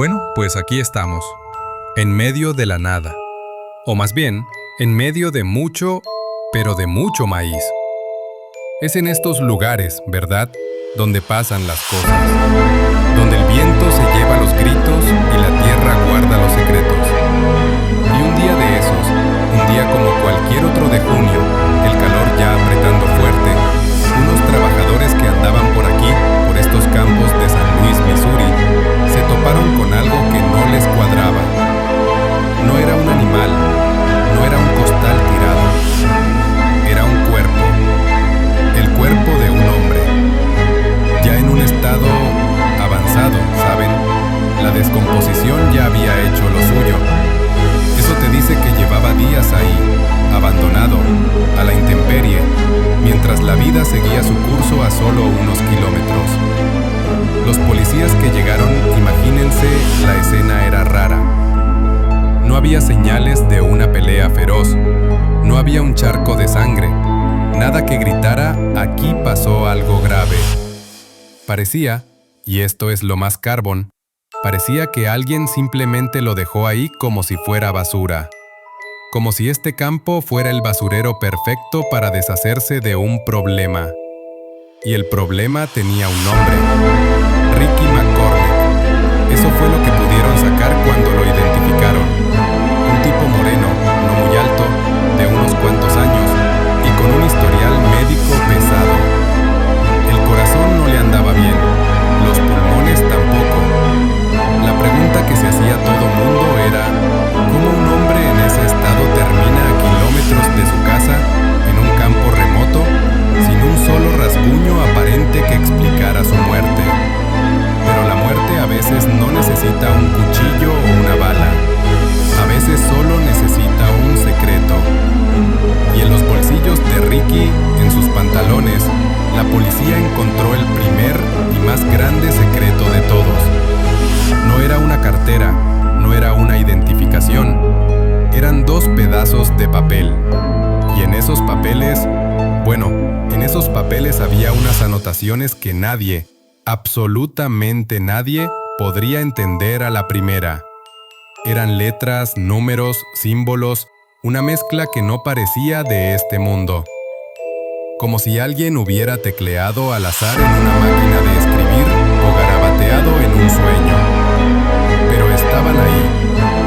Bueno, pues aquí estamos, en medio de la nada. O más bien, en medio de mucho, pero de mucho maíz. Es en estos lugares, ¿verdad?, donde pasan las cosas. Donde el viento se lleva los gritos y la tierra guarda los secretos. Y un día de esos, un día como cualquier otro de junio, el calor ya apretando fuerte, unos trabajadores que andaban por aquí, por estos campos de San Luis, Missouri, se toparon con algo que no les cuadraba. No era un animal, no era un costal tirado, era un cuerpo, el cuerpo de un hombre, ya en un estado avanzado, ¿saben? La descomposición ya había hecho lo suyo. Eso te dice que llevaba días ahí, abandonado, a la intemperie, mientras la vida seguía su curso a solo unos kilómetros. Los policías que llegaron, imagínense, la escena era rara. No había señales de una pelea feroz, no había un charco de sangre, nada que gritara, aquí pasó algo grave. Parecía, y esto es lo más carbón, parecía que alguien simplemente lo dejó ahí como si fuera basura. Como si este campo fuera el basurero perfecto para deshacerse de un problema. Y el problema tenía un nombre: Ricky McCormick. Eso fue lo que pudieron sacar cuando lo identificaron. Un tipo moreno, no muy alto, de unos cuantos años, y con un historial médico pesado. El corazón no le andaba bien, los pulmones tampoco. La pregunta que se hacía todo mundo era: ¿cómo un hombre en ese estado termina a kilómetros de su casa, en un campo remoto, sin un solo rasguño aparente que explicara su muerte? Pero la muerte a veces no necesita un cuchillo o una bala. A veces solo necesita un secreto. Y en los bolsillos de Ricky, en sus pantalones, la policía encontró el primer y más grande secreto de todos. No era una cartera, no era una identificación. Eran dos pedazos de papel. Y en esos papeles, en esos papeles había unas anotaciones que nadie, absolutamente nadie, podría entender a la primera. Eran letras, números, símbolos, una mezcla que no parecía de este mundo. Como si alguien hubiera tecleado al azar en una máquina de escribir o garabateado en un sueño. Pero estaban ahí,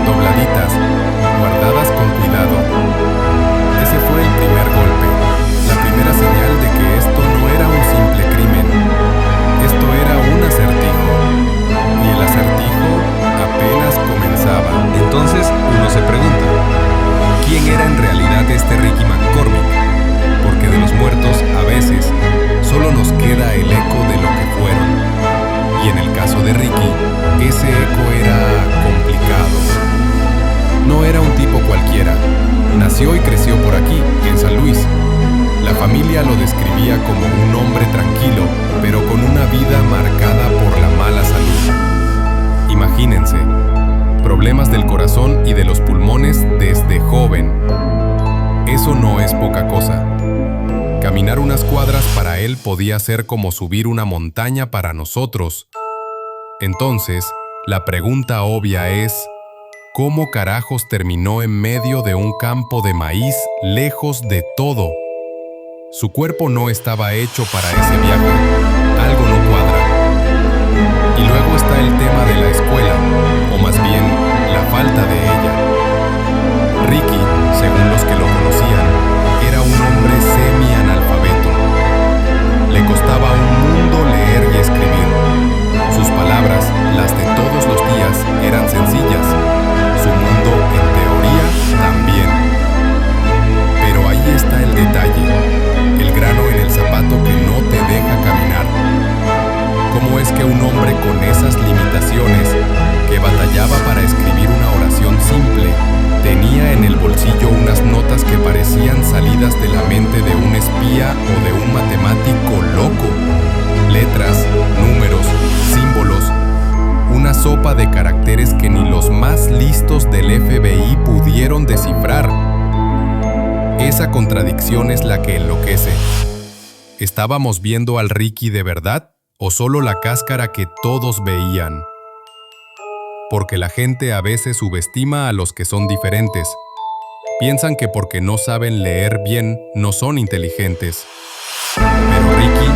dobladitas, guardadas con cuidado. Ese fue el primer golpe, la primera señal de que esto no era un simple crimen. Esto era un acertijo. Y el acertijo apenas comenzaba. Entonces uno se pregunta, ¿quién era en realidad este Ricky McCormick? Porque de los muertos, a veces, solo nos queda el eco de lo que fueron. Y en el caso de Ricky, ese eco era complicado. No era un tipo cualquiera. Nació y creció por aquí, en San Luis. La familia lo describía como un hombre tranquilo, pero con una vida marcada por la mala salud. Imagínense, problemas del corazón y de los pulmones desde joven. Eso no es poca cosa. Caminar unas cuadras para él podía ser como subir una montaña para nosotros. Entonces, la pregunta obvia es: ¿cómo carajos terminó en medio de un campo de maíz, lejos de todo? Su cuerpo no estaba hecho para ese viaje. Algo no cuadra. Y luego está el tema de la escuela, o más bien, la falta de ella. Ricky, según los que lo conocían, era un hombre semi-analfabeto. Le costaba un mundo leer y escribir. Sus palabras, las de todos los días, eran sencillas. Su mundo, en teoría, también. Pero ahí está el detalle, el grano en el zapato que no te deja caminar. ¿Cómo es que un hombre con esas limitaciones, que batallaba para escribir una oración simple, tenía en el bolsillo unas notas que parecían salidas de la mente de un espía o de un matemático loco? Letras, números, símbolos, una sopa de caracteres que ni los más listos del FBI pudieron descifrar. Esa contradicción es la que enloquece. ¿Estábamos viendo al Ricky de verdad o solo la cáscara que todos veían? porque la gente a veces subestima a los que son diferentes. Piensan que porque no saben leer bien, no son inteligentes. Pero Ricky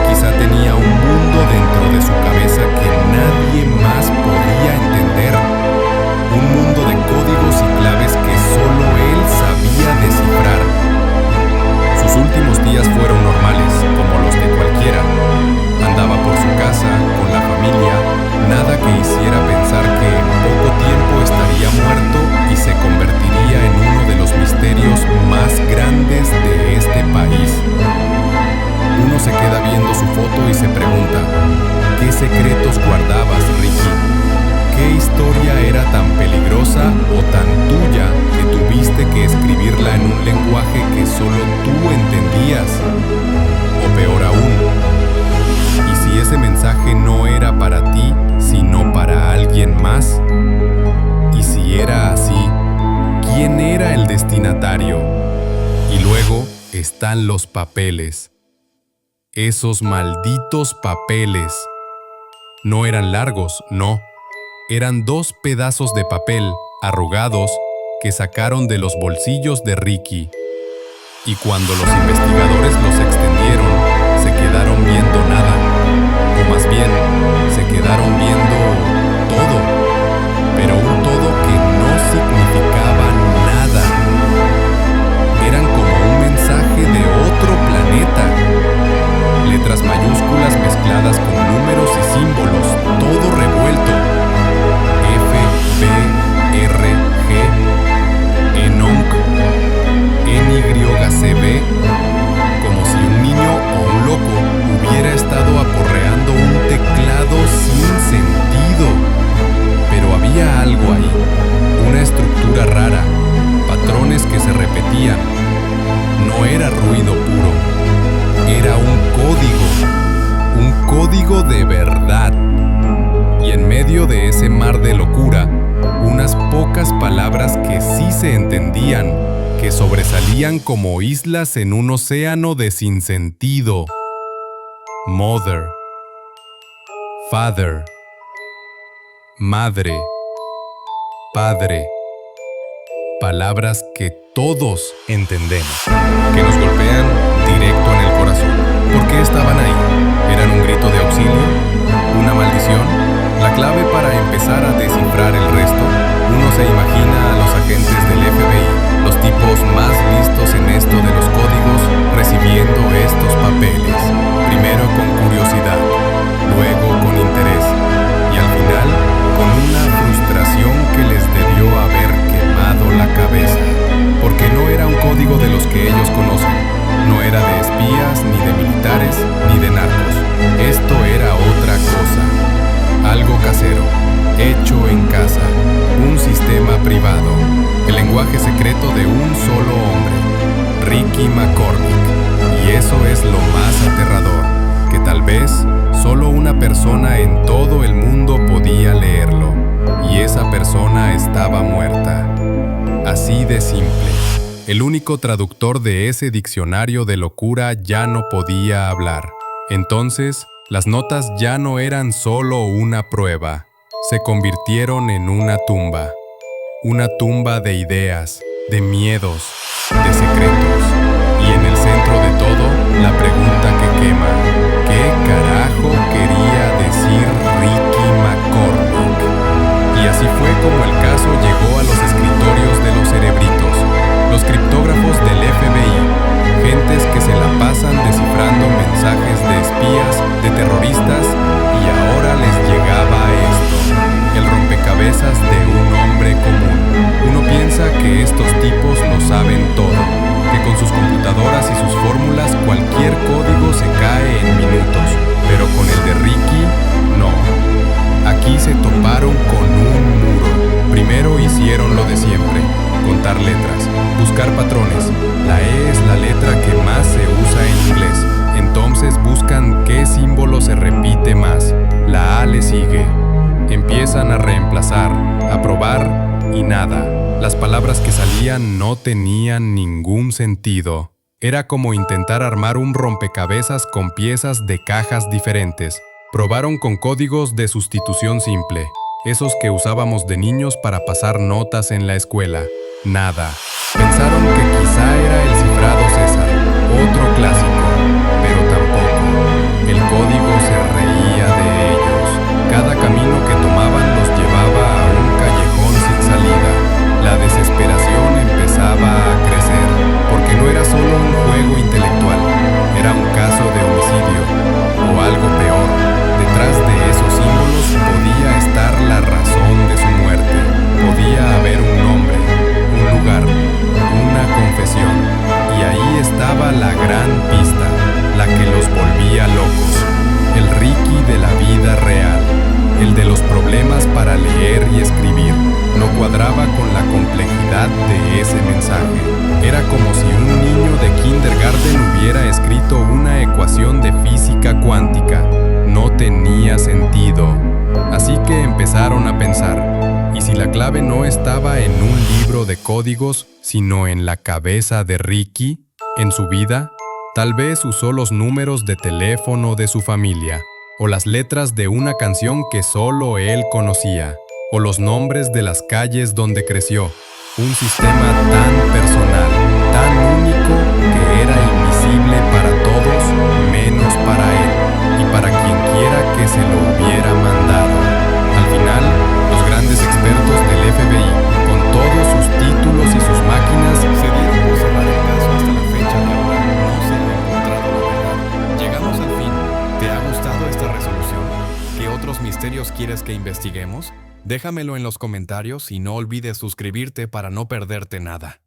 quizá tenía un mundo dentro de su cabeza que nadie más podía entender. Un mundo de códigos y claves que solo él sabía descifrar. Sus últimos días fueron normales, como los de cualquiera. Andaba por su casa, con la familia, nada que hiciera pensar que en poco tiempo estaría muerto y se convertiría en uno de los misterios más grandes de este país. Uno se queda viendo su foto y se pregunta, ¿qué secretos guardabas, Ricky? ¿Qué historia era tan peligrosa o tan tuya que tuviste que escribirla en un lenguaje que solo tú entendías? O peor aún, ¿y si ese mensaje no era para ti, sino para alguien más? Y si era así, ¿quién era el destinatario? Y luego están los papeles. Esos malditos papeles. No eran largos, no. Eran 2 pedazos de papel, arrugados, que sacaron de los bolsillos de Ricky. Y cuando los investigadores los extendieron, se quedaron viendo nada. O más bien, se quedaron viendo todo. Pero un todo que no significaba nada. Eran como un mensaje de otro planeta. Letras mayúsculas mezcladas con números y símbolos, todo revuelto. F, B, R, G, Enoch, NYCB, como si un niño o un loco hubiera estado aporreando un teclado sin sentido. Pero había algo ahí, una estructura rara, patrones que se repetían. No era ruido puro, era un código de verdad. Y en medio de ese mar de locura, unas pocas palabras que sí se entendían, que sobresalían como islas en un océano de sinsentido. Mother, father, madre, padre. Palabras que todos entendemos, que nos golpean directo en el corazón. ¿Por qué estaban ahí? ¿Eran un grito de auxilio? ¿Una maldición? La clave para empezar a descifrar el resto. Uno se imagina a los agentes del FBI, los tipos más listos en esto de los códigos, recibiendo estos papeles. Primero con curiosidad, luego con interés, y al final con una frustración que les debió haber quemado la cabeza, porque no era un código de los que ellos conocen, no era de espías, ni de militares, ni de narcos. Esto era otra cosa, algo casero, hecho en casa, un sistema privado, el lenguaje secreto de un solo hombre, Ricky McCormick. Y eso es lo más aterrador, que tal vez solo una persona en todo el mundo podía leerlo, y esa persona estaba muerta. Así de simple. El único traductor de ese diccionario de locura ya no podía hablar. Entonces, las notas ya no eran solo una prueba, se convirtieron en una tumba de ideas, de miedos, de secretos. Y en el centro de todo, la pregunta que quema: ¿qué carajo quería decir Ricky McCormick? Y así fue como el caso llegó a los escritorios de los cerebritos, los criptógrafos del FBI, gentes que se la pasan descifrando mensajes de espías, de terroristas, y ahora les llegaba esto, el rompecabezas de un hombre común. Uno piensa que estos tipos lo saben todo, que con sus computadoras y sus fórmulas cualquier código se cae en minutos, pero con el de Ricky, no. Aquí se toparon con un muro. Primero hicieron lo de siempre, contar letras, buscar patrones. La E es la letra que más se usa en inglés. Entonces buscan qué símbolo se repite más. La A le sigue. Empiezan a reemplazar, a probar y nada. Las palabras que salían no tenían ningún sentido. Era como intentar armar un rompecabezas con piezas de cajas diferentes. Probaron con códigos de sustitución simple. esos que usábamos de niños para pasar notas en la escuela. Nada. Pensaron que quizá era el cifrado César, otro clásico, pero tampoco. El código se reía de ellos. Cada camino que tomaban los llevaba a un callejón sin salida. La desesperación empezaba a crecer, porque no era solo un juego intelectual, era un caso de homicidio, o algo peor. Detrás de esos símbolos podía estar la razón de su muerte. Podía haber un nombre, un lugar, una confesión. Y ahí estaba la gran pista, la que los volvía locos. El Ricky de la vida real, el de los problemas para leer y escribir, no cuadraba con la complejidad de ese mensaje. Era como si un niño de kindergarten hubiera escrito una ecuación de física cuántica. No tenía sentido. Así que empezaron a pensar, ¿y si la clave no estaba en un libro de códigos, sino en la cabeza de Ricky, en su vida? Tal vez usó los números de teléfono de su familia, o las letras de una canción que solo él conocía, o los nombres de las calles donde creció. Un sistema tan personal, tan único, que era invisible para todos, menos para él, y para quien quiera que se lo hubiera mandado. Al final, los grandes expertos del FBI, con todos sus títulos y sus máquinas, se dieron por cerrar el caso. Hasta la fecha de ahora no se ha encontrado la verdad. Llegamos al fin. ¿Te ha gustado esta resolución? ¿Qué otros misterios quieres que investiguemos? Déjamelo en los comentarios y no olvides suscribirte para no perderte nada.